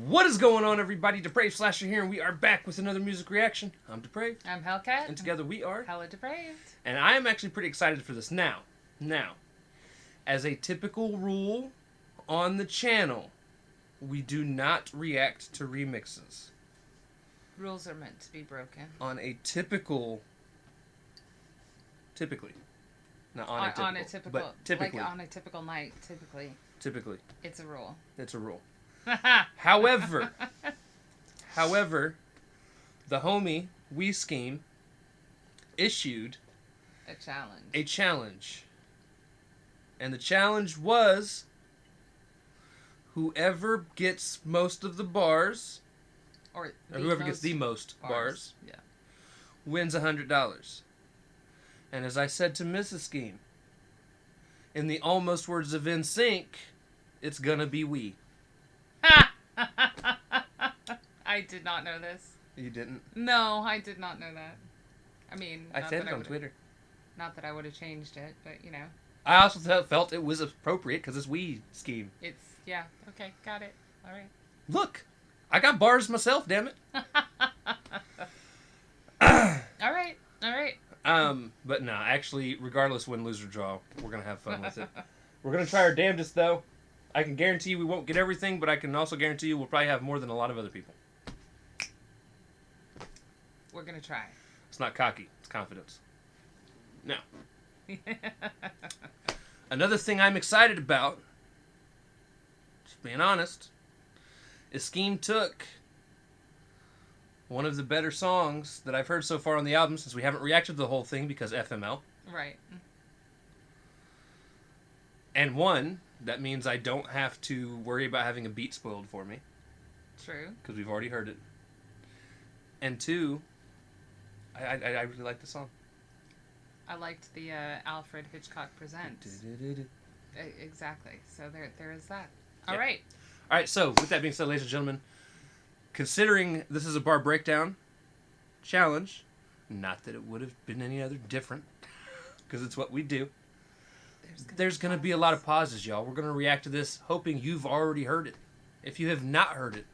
What is going on, everybody? Depraved Slasher here, and we are back with another music reaction. I'm Depraved. I'm Hellcat. And together we are HellaDepraved. And I am actually pretty excited for this. Now, as a typical rule on the channel, we do not react to remixes. Rules are meant to be broken. On a typically. Not on a typical. On a typical, but typically. like on a typical night, typically. It's a rule. It's a rule. However, the homie We Skeem issued a challenge. And the challenge was whoever gets most of the bars, or whoever gets the most bars, wins $100. And as I said to Mrs. Skeem, in the almost words of NSYNC, it's gonna be we. I did not know this. You didn't? No, I did not know that. I mean, I said it on Twitter. Not that I would have changed it, but you know. I also felt it was appropriate because it's We Skeem. Yeah, okay, got it. All right. Look, I got bars myself, damn it. All right. But no, actually, regardless win, lose, or draw, we're going to have fun with it. We're going to try our damnedest, though. I can guarantee you we won't get everything, but I can also guarantee you we'll probably have more than a lot of other people. We're going to try. It's not cocky. It's confidence. Now, another thing I'm excited about, just being honest, is Skeem took one of the better songs that I've heard so far on the album, since we haven't reacted to the whole thing because FML. Right. And one, that means I don't have to worry about having a beat spoiled for me. True. Because we've already heard it. And two, I really like the song. I liked the Alfred Hitchcock Presents. Exactly. So there is that. All right. All right, so with that being said, ladies and gentlemen, considering this is a bar breakdown challenge, not that it would have been any other different, because it's what we do, there's going to be a lot of pauses, y'all. We're going to react to this hoping you've already heard it. If you have not heard it,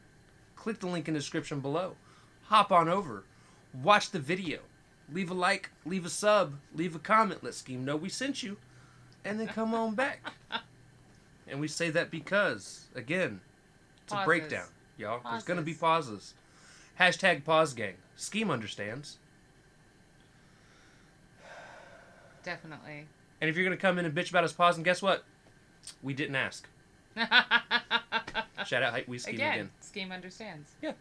click the link in the description below. Hop on over. Watch the video. Leave a like, leave a sub, leave a comment. Let Skeem know we sent you. And then come on back. And we say that because, again, it's a breakdown, y'all. There's going to be pauses. Hashtag pause gang. Skeem understands. Definitely. And if you're going to come in and bitch about us pausing, guess what? We didn't ask. Shout out We Skeem again. Skeem understands. Yeah.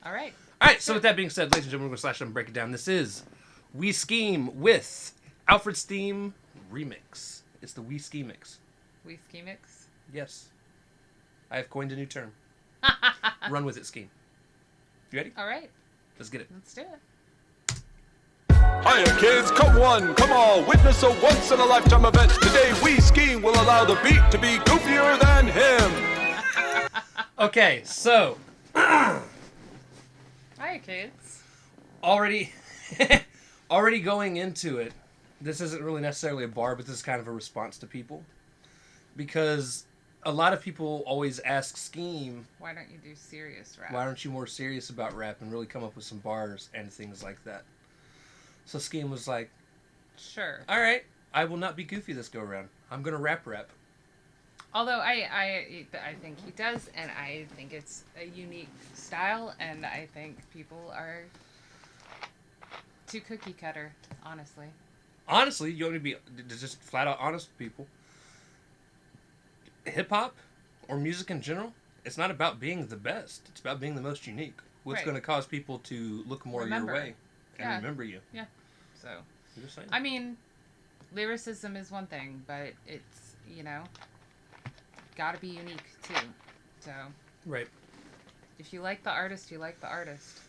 All right. All right, so with that being said, ladies and gentlemen, we're going to slash them and break it down. This is We Skeem with Alfred's theme remix. It's the We Skeemix. We Skeemix? Yes. I have coined a new term. Run with it, Skeem. You ready? All right. Let's get it. Let's do it. Hiya kids, come one, come all, witness a once-in-a-lifetime event. Today We Skeem will allow the beat to be goofier than him. Okay, so... Hiya kids. Already going into it, this isn't really necessarily a bar, but this is kind of a response to people. Because a lot of people always ask Skeem, why don't you do serious rap? Why aren't you more serious about rap and really come up with some bars and things like that? So Skeem was like, sure. All right, I will not be goofy this go around. I'm going to rap. Although I think he does, and I think it's a unique style, and I think people are too cookie cutter, honestly. Honestly, you want to be just flat out honest with people. Hip-hop, or music in general, it's not about being the best. It's about being the most unique. What's going to cause people to look more your way and remember you. Yeah. So, I'm just saying. I mean, lyricism is one thing, but it's, you know, got to be unique, too. So. Right. If you like the artist, you like the artist.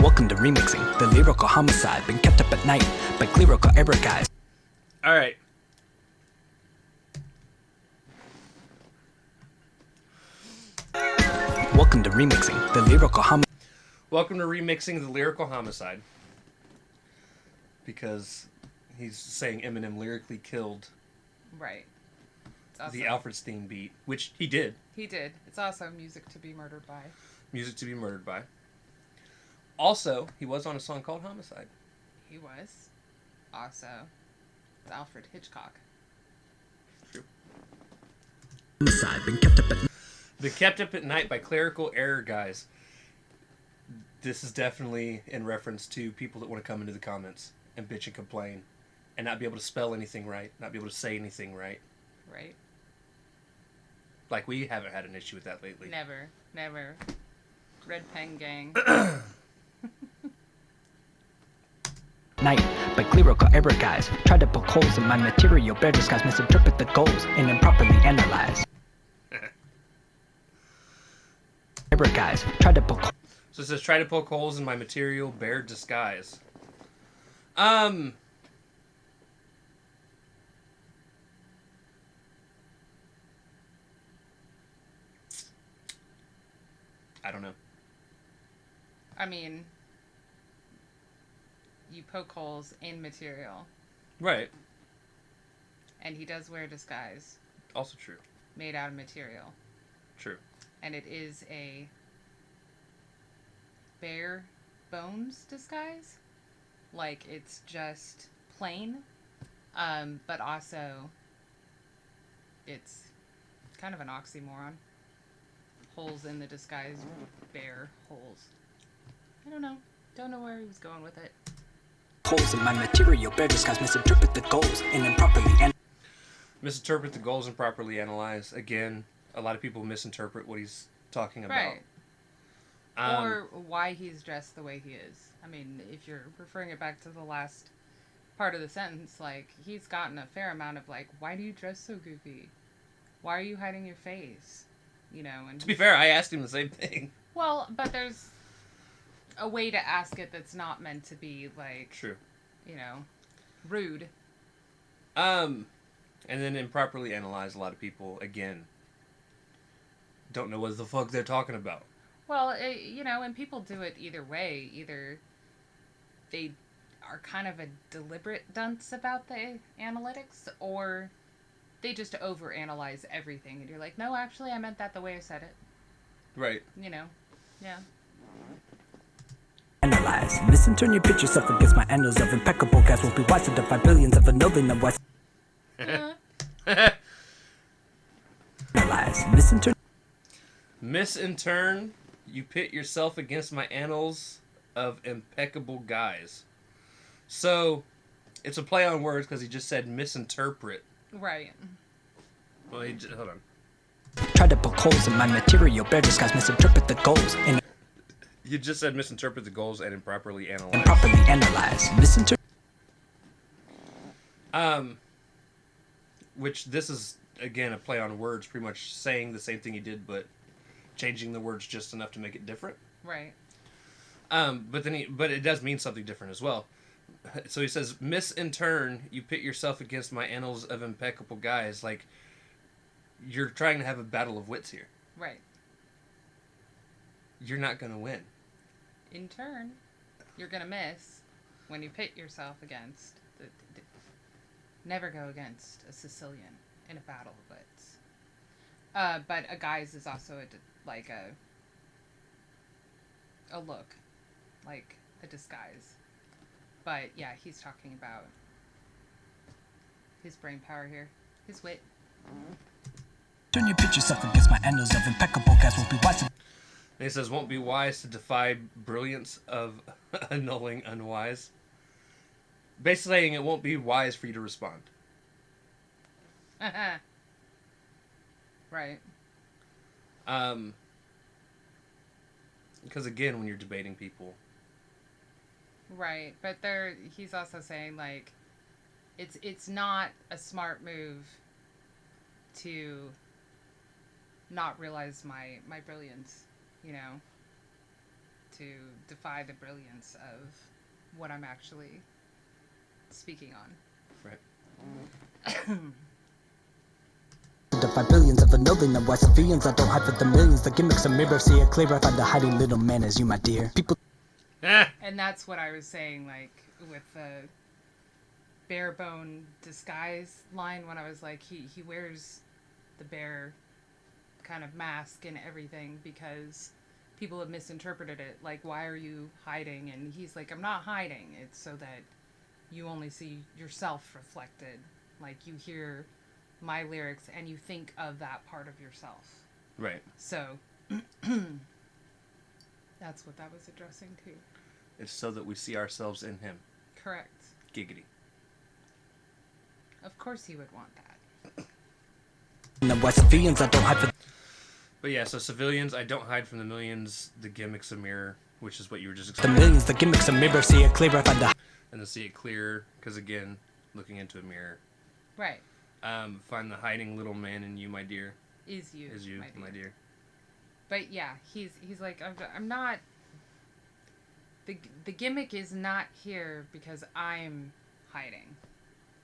Welcome to Remixing, the lyrical homicide, been kept up at night by clerical error guys. All right. Welcome to Remixing, the lyrical homicide. Welcome to Remixing the Lyrical Homicide. because he's saying Eminem lyrically killed Right. It's also, the Alfred's theme beat, which he did. He did. It's also music to be murdered by. Music to be murdered by. Also, he was on a song called Homicide. He was. Also, it's Alfred Hitchcock. True. Homicide, been kept up at Been Kept Up at Night by Clerical Error Guys. This is definitely in reference to people that want to come into the comments and bitch and complain and not be able to spell anything right, not be able to say anything right. Right? Like, we haven't had an issue with that lately. Never. Never. Red Pen Gang. night by clerical error guys. Try to poke holes in my material, bear disguise, misinterpret the goals, and improperly analyze. Error guys, try to poke. So it says, try to poke holes in my material, bear disguise. I don't know. I mean, you poke holes in material. Right. And he does wear a disguise Also true. made out of material. True. And it is a bare bones disguise. Like, it's just plain. But also, it's kind of an oxymoron. Holes in the disguise, bare holes. I don't know. Don't know where he was going with it. Holes in my material, bear disguise, misinterpret the goals, and improperly Misinterpret the goals and properly analyze. Again, a lot of people misinterpret what he's talking about. Right. Or why he's dressed the way he is. I mean, if you're referring it back to the last part of the sentence, like, he's gotten a fair amount of, like, why do you dress so goofy? Why are you hiding your face? You know, and to be fair, I asked him the same thing. well, but there's a way to ask it that's not meant to be, like, True. you know, rude. And then improperly analyze. A lot of people, again, don't know what the fuck they're talking about. Well, you know, and people do it either way. Either they are kind of a deliberate dunce about the analytics, or they just overanalyze everything. And you're like, no, actually, I meant that the way I said it. Right. You know, yeah. analyze. Listen, turn your picture self against my annals of impeccable guys. Will be wise to defy billions of annulling the wise. Analyze. Listen, turn. Miss in turn, you pit yourself against my annals of impeccable guys. So, it's a play on words because he just said misinterpret. Right. Well, hold on. Try to poke holes in my material, bear disguise, misinterpret the goals, and You just said misinterpret the goals and improperly analyze. improperly analyze. Listen to. Which this is, again, a play on words, pretty much saying the same thing he did, but changing the words just enough to make it different. Right. But it does mean something different as well. So he says, miss in turn, you pit yourself against my annals of impeccable guys. Like, you're trying to have a battle of wits here. Right. You're not going to win. In turn, you're going to miss when you pit yourself against... Never go against a Sicilian in a battle of wits. But a guise is also a look. Like a disguise. But yeah, he's talking about his brain power here. His wit. Turn your picture yourself against my annals of impeccable guys. Will be wise. And he says, won't be wise to defy brilliance of annulling unwise. Basically saying it won't be wise for you to respond. Right. Because again, when you're debating people... Right, but he's also saying, like, it's not a smart move to not realize my brilliance, you know, to defy the brilliance of what I'm actually speaking on. Right. Defy billions of annulling the wise civilians. I don't hide for the millions. The gimmicks of mirror see it clear. I find the hiding little man as you, my dear. People. And that's what I was saying, like, with the bare bone disguise line when I was like, he wears the bear kind of mask and everything because people have misinterpreted it. Like, why are you hiding? And he's like, I'm not hiding. It's so that you only see yourself reflected. Like, you hear my lyrics and you think of that part of yourself. Right. So that's what that was addressing to. It's so that we see ourselves in him. Correct. Giggity. Of course he would want that. But yeah, so civilians, I don't hide from the millions. The gimmick's a mirror, which is what you were just The explaining. millions, the gimmicks, a mirror, see it clearer. Find the And then see it clear, because again, looking into a mirror. Right. Find the hiding little man in you, my dear. Is you, my dear. But yeah, he's like, I'm not... The gimmick is not here because I'm hiding.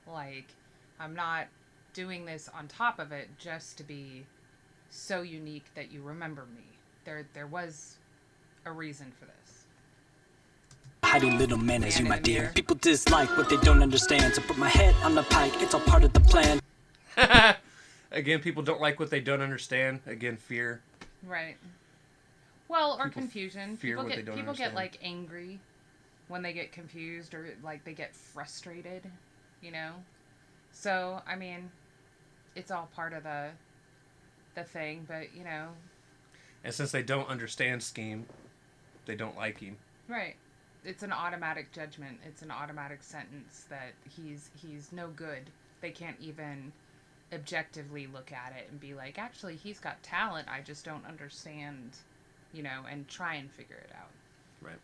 Like, I'm not doing this on top of it just to be so unique that you remember me. There was a reason for this. hiding little man as you, Man my in the dear. mirror. People dislike what they don't understand, so put my head on the pike, it's all part of the plan. Again, people don't like what they don't understand. Again, fear. Right. Well, or People confusion. fear People what get they don't people understand. get like angry when they get confused or like they get frustrated, you know? So, I mean, it's all part of the thing, but you know, And since they don't understand Skeem, they don't like him. right. It's an automatic judgment. It's an automatic sentence that he's no good. They can't even objectively look at it and be like, actually, he's got talent. I just don't understand, you know, and try and figure it out. Right.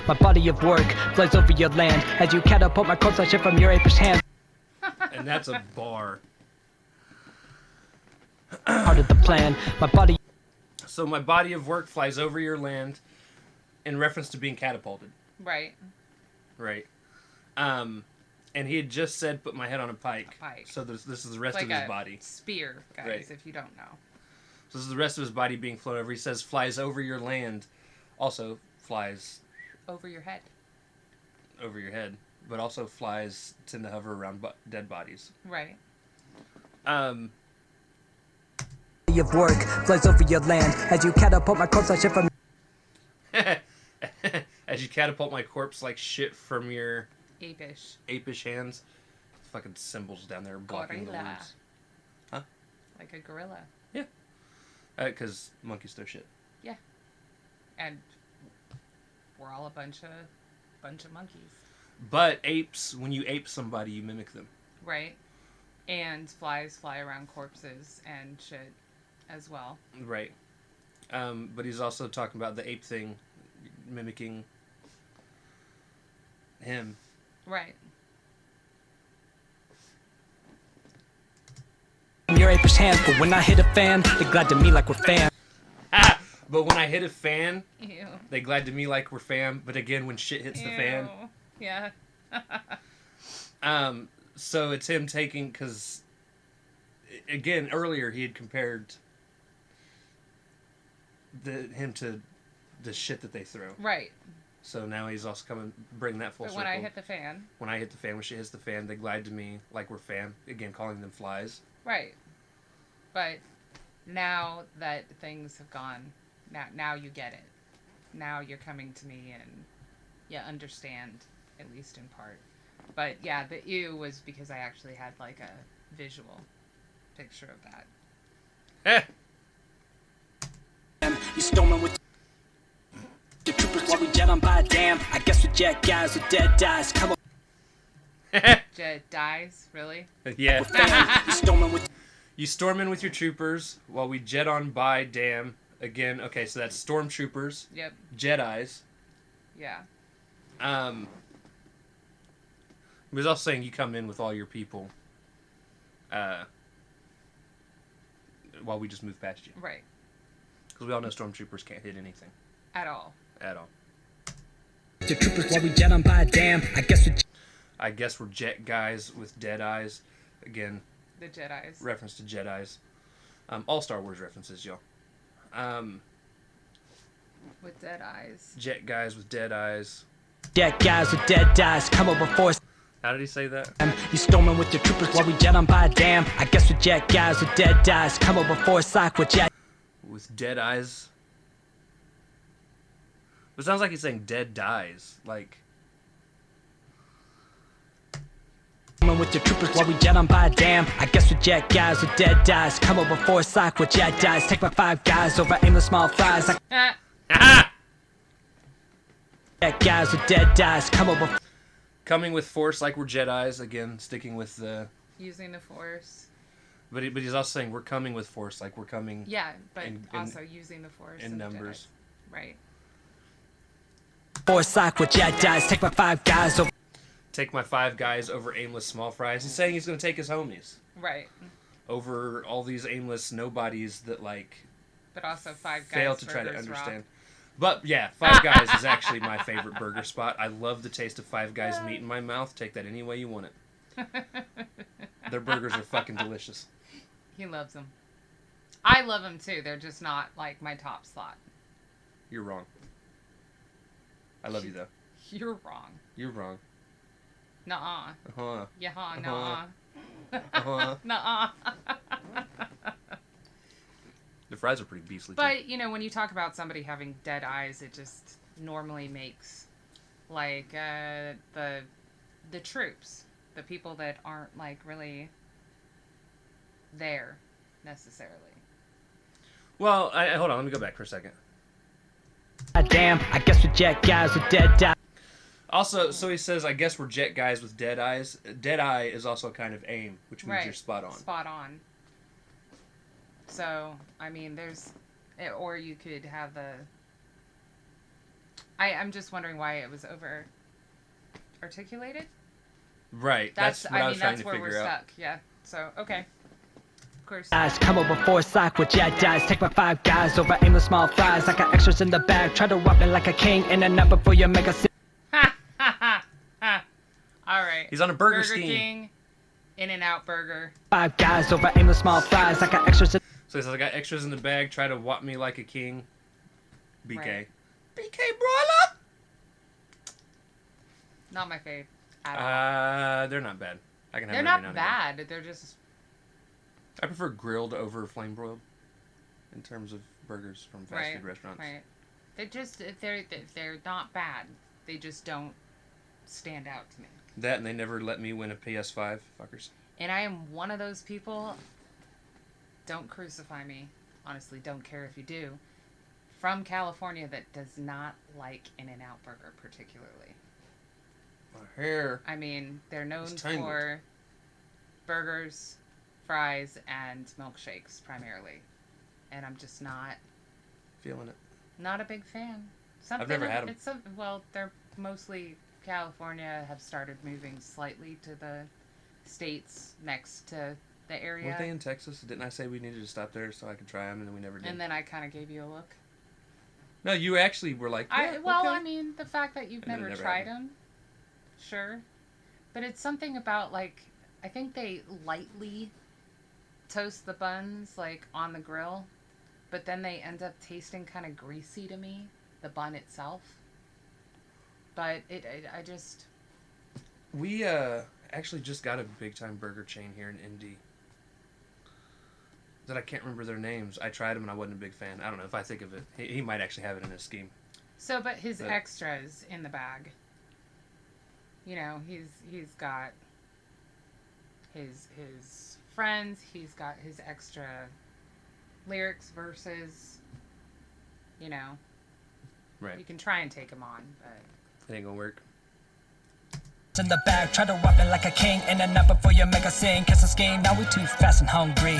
My body of work flies over your land as you catapult my corpse I ship from your apron's hand. And that's a bar. Part of the plan. My body So my body of work flies over your land in reference to being catapulted. Right. Right. And he had just said, put my head on a pike. A pike. So this is the rest Like of his a body. spear, guys, Right. if you don't know. So this is the rest of his body being flown over. He says, flies over your land. Also flies Over your head. over your head. But also flies tend to hover around dead bodies. Right. Um, of work flies over your land as you catapult my corpse I ship from as you catapult my corpse like shit from your Apish. apish hands. Fucking symbols down there blocking the Gorilla. words. Huh? Like a gorilla. Because monkeys throw shit. Yeah. And we're all a bunch of monkeys. But apes, when you ape somebody, you mimic them. Right. And flies fly around corpses and shit as well. Right. But he's also talking about the ape thing, mimicking him. Right. your apron's hands, but when I hit a fan, they're glad to me like we're fans. Ah! But when I hit a fan, Ew. they glad to me like we're fam. But again, when shit hits the fan. Yeah. So it's him taking, because, again, earlier he had compared him to the shit that they throw. Right. So now he's also coming, bring that full But circle. when I hit the fan. When I hit the fan, when shit hits the fan, they glide to me like we're fam. Again, calling them flies. Right. But now that things have gone, now you get it. Now you're coming to me and you understand, at least in part. But yeah, the ew was because I actually had like a visual picture of that. You storming with the troopers while we jet on by. Damn, I guess we jet guys with dead eyes. Come on, Jet dies, really? Yeah. fam. You storming with You storm in with your troopers while we jet on by. Damn. Again, okay, so that's stormtroopers, Yep. Jedis. Yeah. He was also saying you come in with all your people while we just move past you. Right. Because we all know stormtroopers can't hit anything. At all. At all. the troopers while we jet on by. Damn, I guess we're jet guys with dead eyes. Again, The Jedis. reference to Jedis. All Star Wars references, y'all. With dead eyes. Jet guys with dead eyes. Dead guys with dead eyes come over force. How did he say that? You storming with your troopers while we jet on by. Damn, I guess with jet guys with dead eyes come over force like with jet. With dead eyes. It sounds like he's saying dead dies. Like. With your troopers while we jet on by. Damn, I guess with jet guys with dead eyes come over force like with jet eyes. Take my 5 guys over aimless small fries. Ah! Jet guys with dead eyes come over. Coming with force like we're Jedis. Again, sticking with the. Using the force. But he's also saying we're coming with force, like we're coming. Yeah, but also using the force. In numbers. Jedi. Right. Force like with jet eyes. Take my 5 guys over. Take my 5 guys over aimless small fries. He's saying he's going to take his homies. Right. Over all these aimless nobodies that, like... But also 5 guys fail to try to burgers understand. rock. But, yeah, 5 Guys is actually my favorite burger spot. I love the taste of 5 Guys meat in my mouth. Take that any way you want it. Their burgers are fucking delicious. He loves them. I love them, too. They're just not, like, my top slot. You're wrong. I love you, though. You're wrong. You're wrong. Nuh-uh. Uh-huh. Yeah, Uh-huh. nuh-uh. Uh-huh. Nuh-uh. The fries are pretty beastly, too. But, you know, when you talk about somebody having dead eyes, it just normally makes, like, the troops, the people that aren't, like, really there, necessarily. Well, hold on. Let me go back for a second. Damn, I guess with jet guys with dead eyes. Also, so he says, I guess we're jet guys with dead eyes. Dead eye is also a kind of aim, which means Right. you're spot on. Spot on. So, I mean, there's... Or you could have the... I'm just wondering why it was over-articulated. Right. That's what I was trying that's to where figure we're out. stuck. Yeah. So, okay. Of course. Eyes come over force like with jet eyes. Take my 5 guys over aimless small fries. I got extras in the bag. Try to walk me like a king in and out before you make a scene. Ha ha ha ha. All right. He's on a burger Burger scheme. King, In-N-Out Burger. 5 guys over aimless small fries. I got extras in. So he says, I got extras in the bag. Try to whop me like a king. BK. Right. BK broiler? Not my fave at all. They're not bad. I can have They're them every not now and again. bad. They're just... I prefer grilled over flame broiled in terms of burgers from fast food restaurants. Right. They're not bad. They just don't stand out to me. That and they never let me win a PS5, fuckers. And I am one of those people. Don't crucify me. Honestly, don't care if you do. From California that does not like In-N-Out Burger particularly. My hair. I mean, they're known It's tangled. for burgers, fries, and milkshakes primarily. And I'm just not Feeling it. a big fan. I've never had 'em. Well, they're mostly California, have started moving slightly to the states next to the area. Weren't they in Texas? Didn't I say we needed to stop there so I could try them, and then we never did? And then I kind of gave you a look. No, you actually were like, yeah, okay. I mean, the fact that you've And then it never never tried happened. them, sure. But it's something about, like, I think they lightly toast the buns, like, on the grill. But then they end up tasting kind of greasy to me, the bun itself. But I just... We actually just got a big-time burger chain here in Indy. That I can't remember their names. I tried them and I wasn't a big fan. I don't know if I think of it. He might actually have it in his scheme. So, but his But- extras in the bag. You know, he's got his friends. He's got his extra lyrics, verses. You know, Right. you can try and take them on, but It ain't gonna work. In the bag, try to walk me like a king in and out before you make a scene. Catch the scheme, now we too fast and hungry.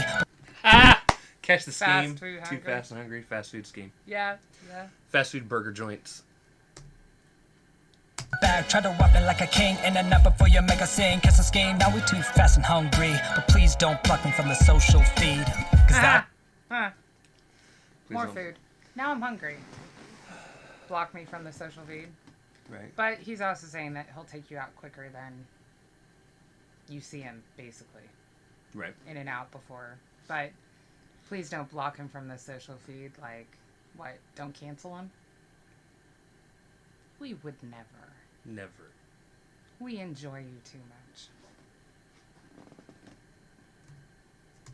Ah! Catch the Fast scheme. food Too hungry. fast and hungry. Fast food scheme. yeah. Fast food burger joints. Bag, try to walk me like a king in and out before you make a scene. Catch the scheme, now we too fast and hungry. But please don't block me from the social feed. Cause that Huh. Please More don't. food. Now I'm hungry. Block me from the social feed. Right. But he's also saying that he'll take you out quicker than you see him, basically. Right. In and out before. But please don't block him from the social feed. Like, what? Don't cancel him? We would never. Never. We enjoy you too much.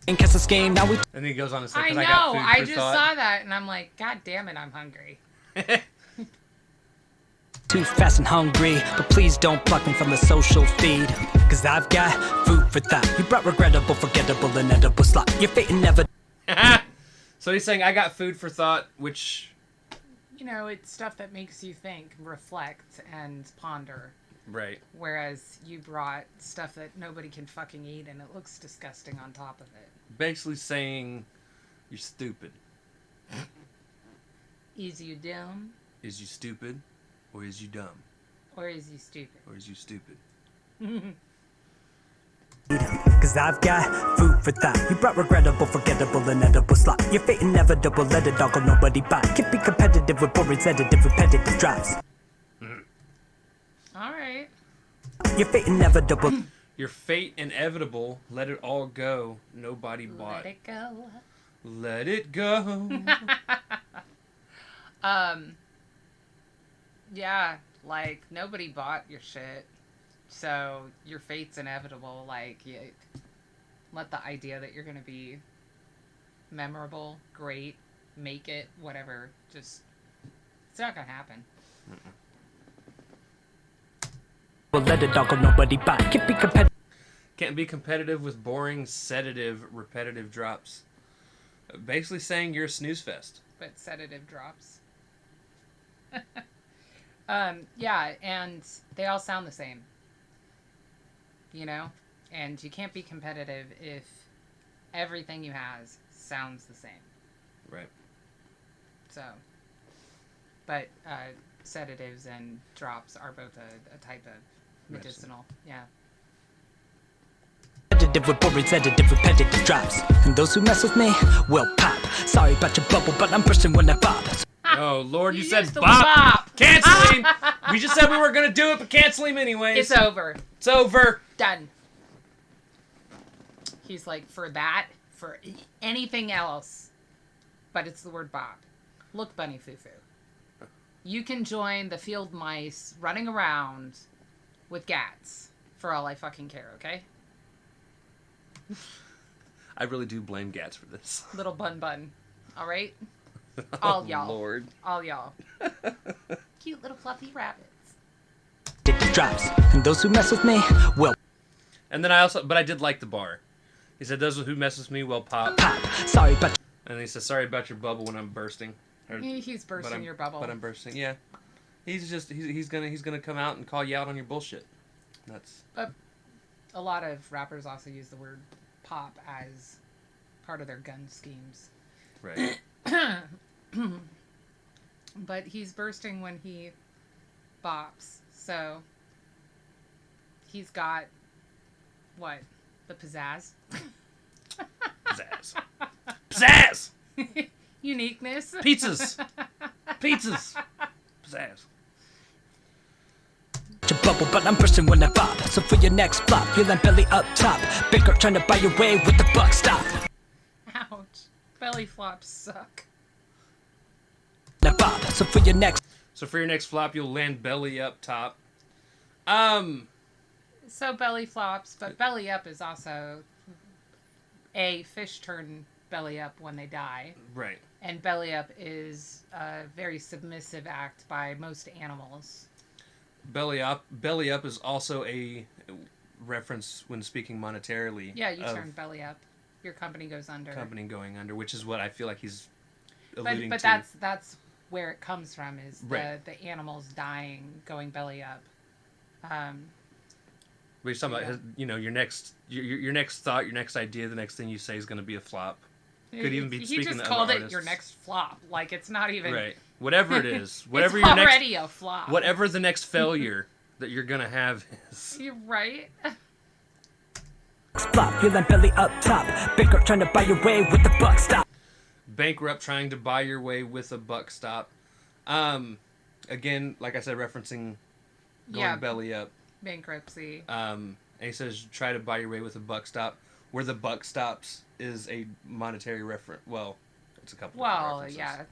In case of scheme, now we And then he goes on to say, I 'cause know. I got food I for just thought. saw that and I'm like, God damn it, I'm hungry. too fast and hungry, but please don't block me from the social feed. Cause I've got food for thought. You brought regrettable, forgettable, and edible slot. Your fate never. So he's saying, I got food for thought, which... You know, it's stuff that makes you think, reflect, and ponder. Right. Whereas you brought stuff that nobody can fucking eat and it looks disgusting on top of it. Basically saying, you're stupid. Is you dumb? Is you stupid? Or is you dumb? Or is you stupid? Or is you stupid? Cause I've got food for thought. You brought regrettable, forgettable, and edible slot. Your fate inevitable, let it all go, nobody buy. Can't be competitive with boring, sedative, repetitive drops. Alright. Your fate inevitable. Your fate inevitable, let it all go, nobody bought. Let it go. Let it go. Yeah, like, nobody bought your shit. So, your fate's inevitable. Like, you let the idea that you're gonna be memorable, great, make it, whatever, just, it's not gonna happen. Well, let it all go, nobody buy. Can't be competitive. Can't be competitive with boring, sedative, repetitive drops. Basically saying you're a snooze fest. But sedative drops. Yeah, and they all sound the same. You know? And you can't be competitive if everything you has sounds the same. Right. So, but sedatives and drops are both a type of medicinal. Yeah. Competitive with boring, sedative, repetitive drops. And those who mess with me will pop. Sorry about your bubble, but I'm bursting when I pop. Oh, Lord, you said used the bop. bop. Cancel him. We just said we were going to do it, but cancel him anyways. It's over. It's over. Done. He's like, for that, for anything else, but it's the word bop. Look, Bunny Foo-Foo. You can join the field mice running around with gats for all I fucking care, okay? I really do blame Gats for this. Little bun. All right? All y'all. Lord. All y'all. Cute little fluffy rabbits. Drops. And those who mess with me will And then I did like the bar. He said, those who mess with me will pop. pop. Sorry about And he says, sorry about your bubble when I'm bursting. Or, He's bursting your bubble. But I'm bursting, yeah. He's gonna come out and call you out on your bullshit. That's But a lot of rappers also use the word pop as part of their gun schemes. right. But he's bursting when he bops. So he's got what? The pizzazz? Pizzazz. Pizzazz! Uniqueness. Pizzas. Pizzas. Pizzazz. your bubble, but I'm bursting when I pop. So for your next flop, you'll land belly up top. Banker trying to buy your way with the buck stop. Ouch. Belly flops suck. Now pop. So for your next flop, you'll land belly up top. So belly flops, but belly up is also fish turn belly up when they die. Right. And belly up is a very submissive act by most animals. Belly up is also a reference when speaking monetarily. Yeah, you turn belly up. Your company goes under. Company going under, which is what I feel like he's alluding but to. that's where it comes from, is Right. the animals dying, going belly up. But he's talking about your next thought, your next idea, the next thing you say is going to be a flop. Could even be He speaking just to called other it your artists. next flop. Like, it's not even Right. Whatever it is, whatever it's your next already a flop. whatever the next failure that you're gonna have is. You're right. flop, you'll land belly up top. Banker trying to buy your way with the buck stop. Bankrupt trying to buy your way with a buck stop. Again, like I said, referencing going belly up. Bankruptcy. And he says try to buy your way with a buck stop, where the buck stops is a monetary reference. Well, it's a couple. Well, references. yeah,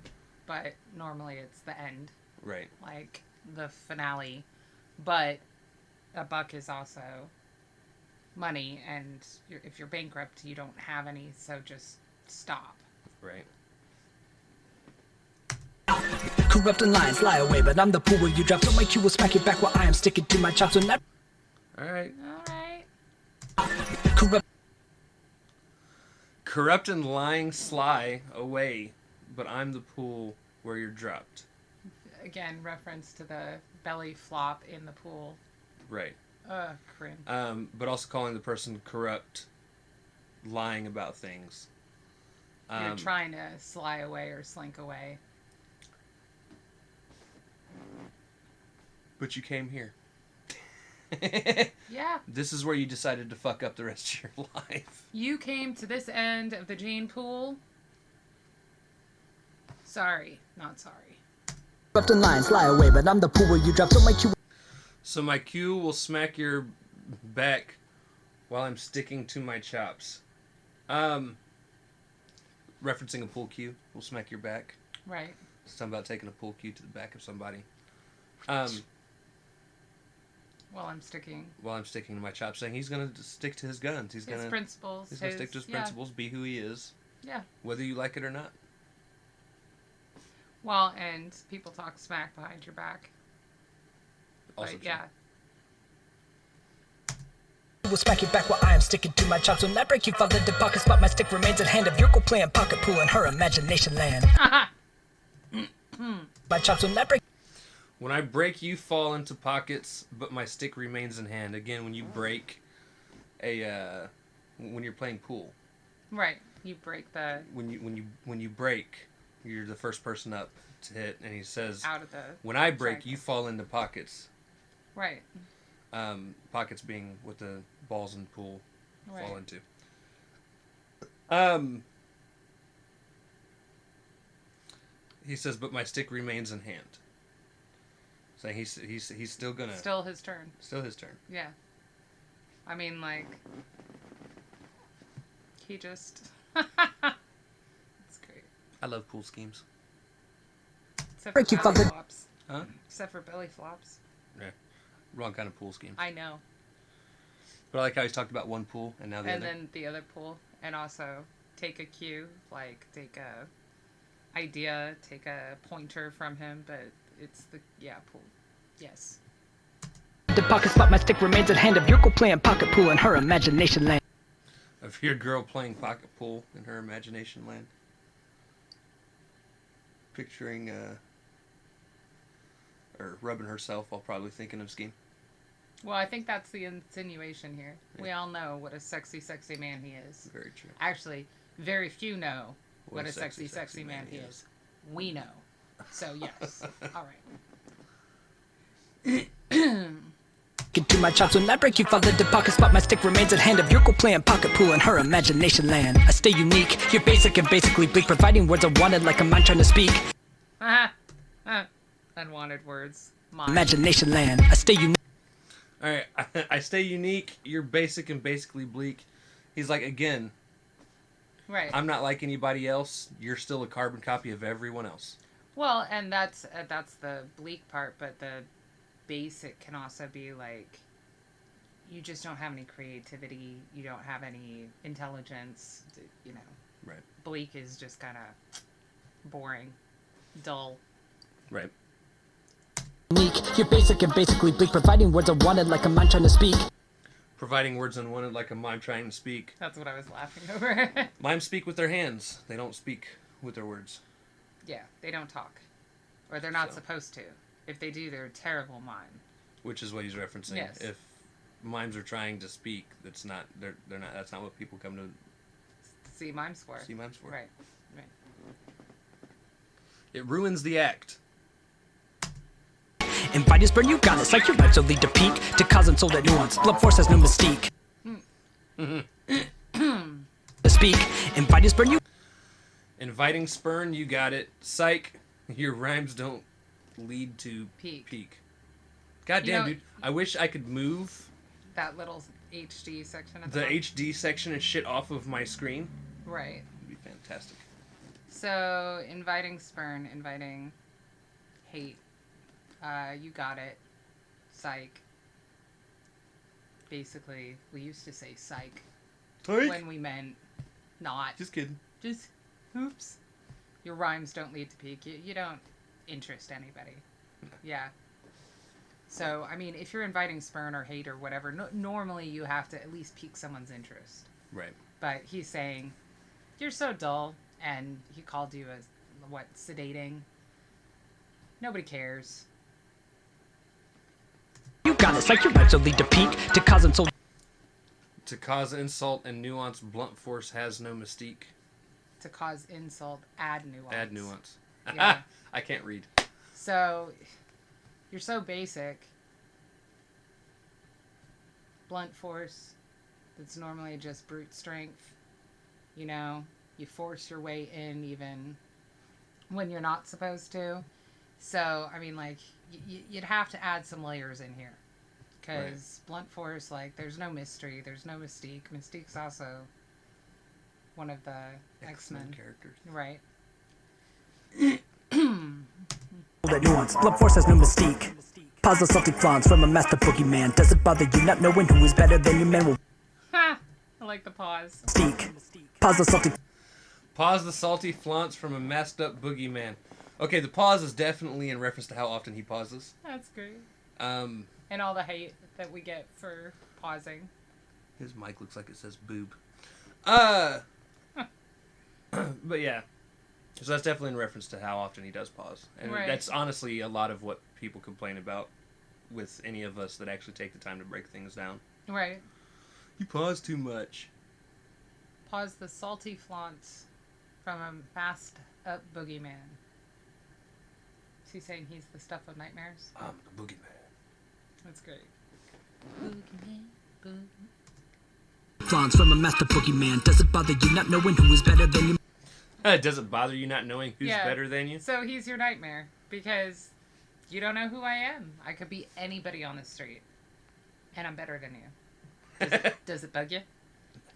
but normally it's the end, Right. like the finale But a buck is also money, and if you're bankrupt, you don't have any, so just stop. Right. Corrupting lines lie away, but I'm the pool where you drop. So my cue will smack you back while I am sticking to my chops. So not All right. corrupt. Corrupt and lying sly away, but I'm the pool where you're dropped. Again, reference to the belly flop in the pool. Right. Cringe. But also calling the person corrupt, lying about things. You're trying to sly away or slink away. But you came here. Yeah. This is where you decided to fuck up the rest of your life. You came to this end of the Jane pool. Sorry, not sorry. Corrupting lines lie away, but I'm the pool where you drop. So my cue. So my cue will smack your back while I'm sticking to my chops. Referencing a pool cue will smack your back. Right. Something about taking a pool cue to the back of somebody. While I'm sticking. While I'm sticking to my chops, saying he's gonna stick to his guns. He's His gonna principles. He's gonna stick to his principles, be who he is. Yeah. Whether you like it or not. Well, and people talk smack behind your back. Also But true. yeah. Will smack you back while I am sticking to my chops. Will not break you, fall into pockets, but my stick remains at hand. If you're go playing pocket pool in her imagination land. My chops will not break. When I break, you fall into pockets, but my stick remains in hand. Again, when you break when you're playing pool, Right. You break the when you break, you're the first person up to hit, and he says, out of the. when I break, cycle. you fall into pockets. Right. Pockets being what the balls in the pool Right. fall into. He says, but my stick remains in hand. Saying he's still gonna. Still his turn. Still his turn. Yeah. I mean, like. He just. It's great. I love pool schemes. Except Break for you, belly fucker. flops. Huh? Except for belly flops. Yeah. Wrong kind of pool scheme. I know. But I like how he's talked about one pool and now the And other. then the other pool. And also take a cue. Like, take a idea. Take a pointer from him. But it's the. Yeah, pool. Yes. The pockets, but my stick remains at hand. If you're go playing pocket pool in her imagination land. Of your girl playing pocket pool in her imagination land. Picturing, or rubbing herself while probably thinking of Skeem. Well, I think that's the insinuation here. Yeah. We all know what a sexy, sexy man he is. Very true. Actually, very few know what a sexy, sexy man he is. We know. So, yes. All right. Into my chops will not break you, fall into pockets, but my stick remains at hand. If you're go playing pocket pool in her imagination land. I stay unique, you're basic and basically bleak, providing words unwanted like a mind trying to speak. Unwanted words. Mine. Imagination land. I stay unique. Alright, I stay unique, you're basic and basically bleak. He's like, again, Right. I'm not like anybody else, you're still a carbon copy of everyone else. Well, and that's the bleak part, but the basic can also be like, you just don't have any creativity, you don't have any intelligence, you know. Right. Bleak is just kind of boring, dull. Right. Unique, you're basic and basically bleak, providing words unwanted like a mind trying to speak. Providing words unwanted like a mime trying to speak. That's what I was laughing over. Mimes speak with their hands, they don't speak with their words. Yeah, they don't talk. Or they're not So. supposed to. If they do, they're a terrible mime. Which is what he's referencing. Yes. If mimes are trying to speak, that's not that's not what people come to See mimes for. see mimes for. Right. It ruins the act. Invite is burn, you got it. Like your life, so lead to peak. To cause and soul at nuance. Blood force has no mystique. To speak. Invite is burn, you. Inviting spurn, you got it. Psych, your rhymes don't lead to Peak. God You damn, know- dude. I wish I could move That little HD section at the the bottom. HD section and shit off of my screen. Right. It'd be fantastic. So, inviting spurn, inviting hate. You got it. psych. Basically, we used to say psych Psych. when we meant not. Just kidding. Just, oops. Your rhymes don't lead to peak. You don't interest anybody. Yeah. So, I mean, if you're inviting spurn or hate or whatever, normally you have to at least pique someone's interest. Right. But he's saying, you're so dull, and he called you sedating. Nobody cares. You got it, like your rhymes will lead to peak, to cause insult. To cause insult and nuance, blunt force has no mystique. To cause insult, add nuance. Add nuance. Yeah. I can't read. So, you're so basic. Blunt force, that's normally just brute strength. You know, you force your way in even when you're not supposed to. So, I mean, like, you'd have to add some layers in here. Because blunt force, like, there's no mystery, there's no mystique. Mystique's also one of the X-Men characters. Right. That nuance, blunt force has no mystique. Pause the salty flaunts from a master boogeyman. Does it bother you not knowing who is better than your man will Ha! I like the pause. speak? Pause the salty. Pause the salty flaunts from a messed up boogeyman. Okay, the pause is definitely in reference to how often he pauses. That's great. Um, And all the hate that we get for pausing. his mic looks like it says boob. But yeah. So that's definitely in reference to how often he does pause. And Right. that's honestly a lot of what people complain about with any of us that actually take the time to break things down. Right. You pause too much. Pause the salty flaunts from a masked up boogeyman. Is he saying he's the stuff of nightmares? I'm the boogeyman. That's great. Flaunts from a master boogeyman. Does it bother you not knowing who is better than you? Does it bother you not knowing who's Yeah. better than you? So he's your nightmare because you don't know who I am. I could be anybody on the street, and I'm better than you. Does it bug you?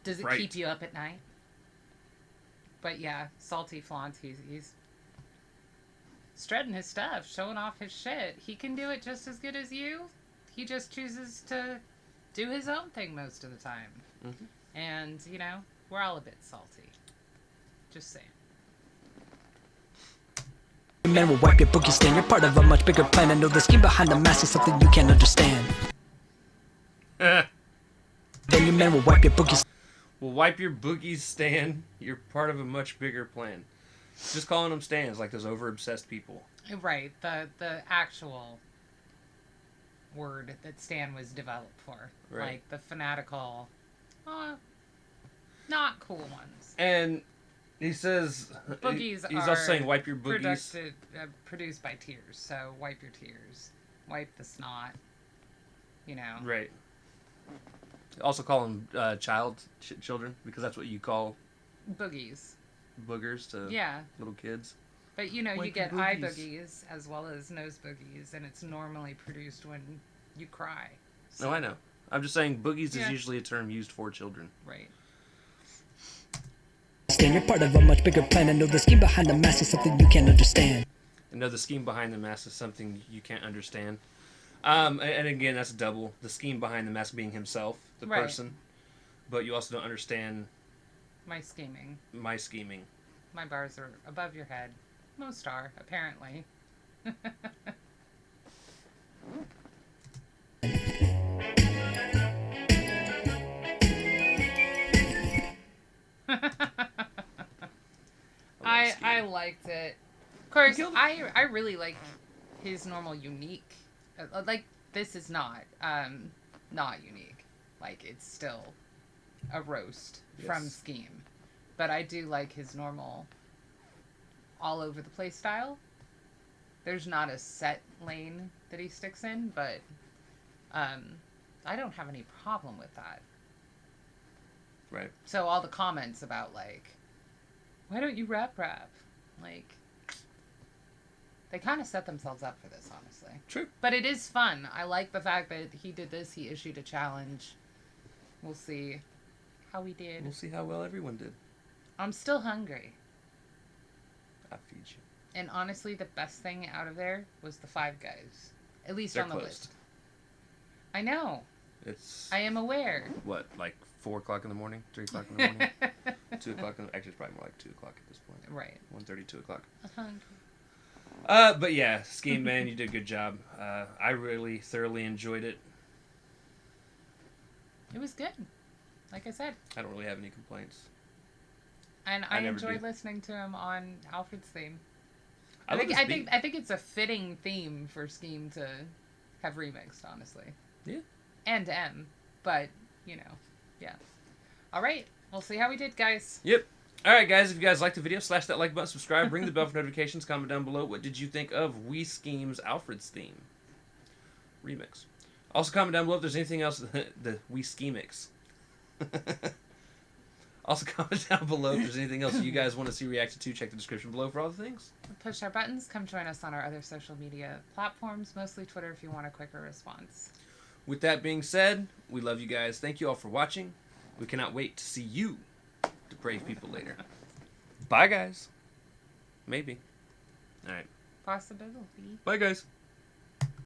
Does it Right. keep you up at night? But yeah, salty flaunt. He's strutting his stuff, showing off his shit. He can do it just as good as you. He just chooses to do his own thing most of the time. Mhm. And you know, we're all a bit salty. Just saying. Your man will wipe your boogie stain. You're part of a much bigger plan. I know the scheme behind the mask is something you can't understand. Then your man will wipe your boogie stain. Well, wipe your boogies, Stan. You're part of a much bigger plan. Just calling them Stans like those over-obsessed people. Right, the actual word that Stan was developed for. Right. Like the fanatical, not cool ones. And he says... Boogies he's are also saying wipe your boogies. Produced by tears, so wipe your tears. Wipe the snot. You know. Right. Also call them children, because that's what you call Boogies. boogers to Yeah. little kids. But you know, you Wipe get your eye boogies. boogies as well as nose boogies, and it's normally produced when you cry. No, I know. I'm just saying boogies Yeah. is usually a term used for children. Right. Stain. You're part of a much bigger plan. I know the scheme behind the mask is something you can't understand. And no, the scheme behind the mask is something you can't understand. And again, that's double. The scheme behind the mask being himself, the Right. person. But you also don't understand My scheming. my scheming. My bars are above your head. Most are, apparently. I liked it. Of course, I really like his normal unique. Like this is not unique. Like it's still a roast from Yes. Skeem, but I do like his normal all over the place style. There's not a set lane that he sticks in, but I don't have any problem with that. Right. So all the comments about like, why don't you rap? Like, they kind of set themselves up for this, honestly. True. But it is fun. I like the fact that he did this. He issued a challenge. We'll see how he did. We'll see how well everyone did. I'm still hungry. I feed you. And honestly, the best thing out of there was the Five Guys. At least They're on the closed. list. I know. It's I am aware. what, like 4 o'clock in the morning, 3 o'clock in the morning, 2 o'clock. Actually, it's probably more like 2 o'clock at this point. Right. 1:30, 2 o'clock. Uh-huh. But yeah, Skeem, man, you did a good job. I really thoroughly enjoyed it. It was good. Like I said. I don't really have any complaints. And I I never enjoyed do. listening to him on Alfred's theme. I I think it's a fitting theme for Skeem to have remixed, honestly. Yeah. And M, but you know, yeah. All right, we'll see how we did, guys. Yep. All right, guys. If you guys liked the video, slash that like button, subscribe, ring the bell for notifications. Comment down below what did you think of We Skeem's Alfred's theme remix. Also, comment down below if there's anything else the We Skeemix. Also, comment down below if there's anything else you guys want to see reacted to. Check the description below for all the things. Push our buttons. Come join us on our other social media platforms, mostly Twitter if you want a quicker response. With that being said, we love you guys. Thank you all for watching. We cannot wait to see you, depraved people, later. Bye, guys. Maybe. All right. Possibility. Bye, guys.